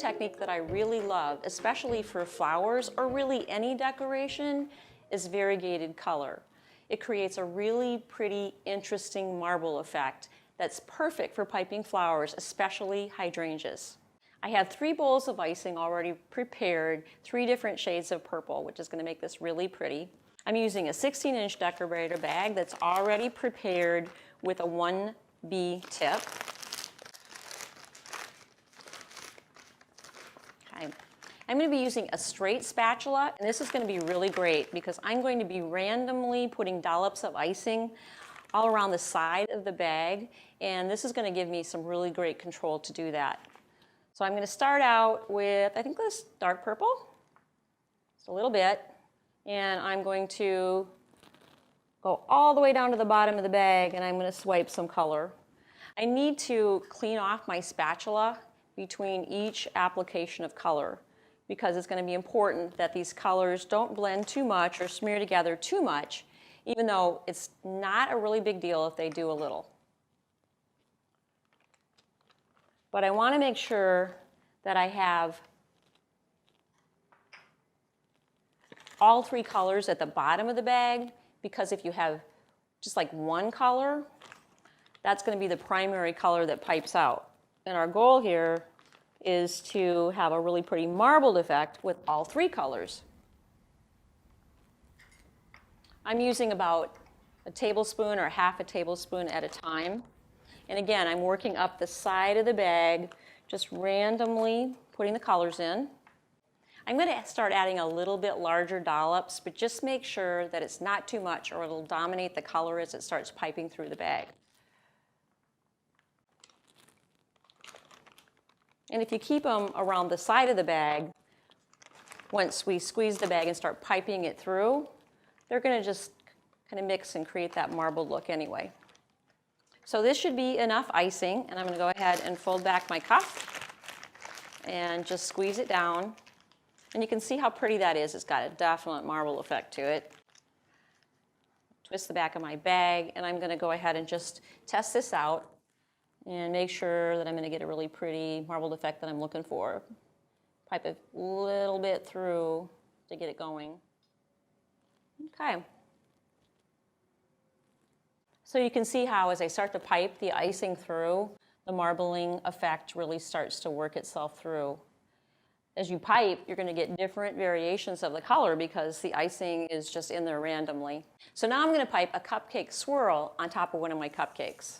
technique that I really love, especially for flowers or really any decoration, is variegated color. It creates a really pretty, interesting marble effect that's perfect for piping flowers, especially hydrangeas. I have 3 bowls of icing already prepared, 3 different shades of purple, which is going to make this really pretty. I'm using a 16-inch decorator bag that's already prepared with a 1B tip. Okay. I'm going to be using a straight spatula, and this is going to be really great because I'm going to be randomly putting dollops of icing all around the side of the bag, and this is going to give me some really great control to do that. So I'm going to start out with, I think this dark purple, just a little bit, and I'm going to go all the way down to the bottom of the bag, and I'm going to swipe some color. I need to clean off my spatula between each application of color because it's going to be important that these colors don't blend too much or smear together too much, even though it's not a really big deal if they do a little. But I want to make sure that I have all 3 colors at the bottom of the bag, because if you have just like one color, that's going to be the primary color that pipes out. And our goal here is to have a really pretty marbled effect with all 3 colors. I'm using about a tablespoon or half a tablespoon at a time. And again, I'm working up the side of the bag, just randomly putting the colors in. I'm going to start adding a little bit larger dollops, but just make sure that it's not too much or it'll dominate the color as it starts piping through the bag. And if you keep them around the side of the bag, once we squeeze the bag and start piping it through, they're going to just kind of mix and create that marbled look anyway. So this should be enough icing, and I'm going to go ahead and fold back my cuff and just squeeze it down. And you can see how pretty that is. It's got a definite marble effect to it. Twist the back of my bag, and I'm going to go ahead and just test this out and make sure that I'm going to get a really pretty marbled effect that I'm looking for. Pipe a little bit through to get it going. Okay. So you can see how as I start to pipe the icing through, the marbling effect really starts to work itself through. As you pipe, you're going to get different variations of the color because the icing is just in there randomly. So now I'm going to pipe a cupcake swirl on top of one of my cupcakes.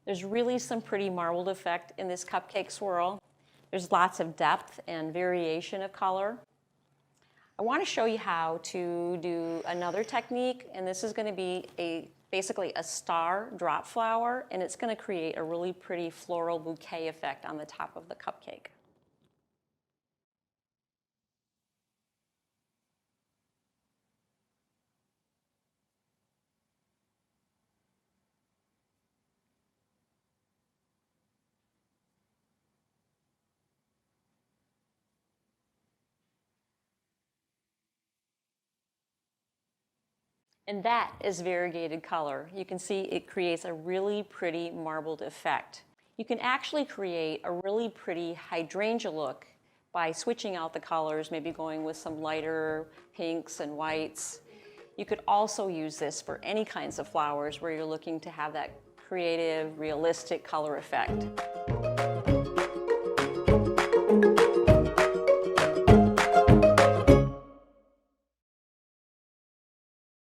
There's really some pretty marbled effect in this cupcake swirl. There's lots of depth and variation of color. I want to show you how to do another technique, and this is going to be basically a star drop flower, and it's going to create a really pretty floral bouquet effect on the top of the cupcake. And that is variegated color. You can see it creates a really pretty marbled effect. You can actually create a really pretty hydrangea look by switching out the colors, maybe going with some lighter pinks and whites. You could also use this for any kinds of flowers where you're looking to have that creative, realistic color effect.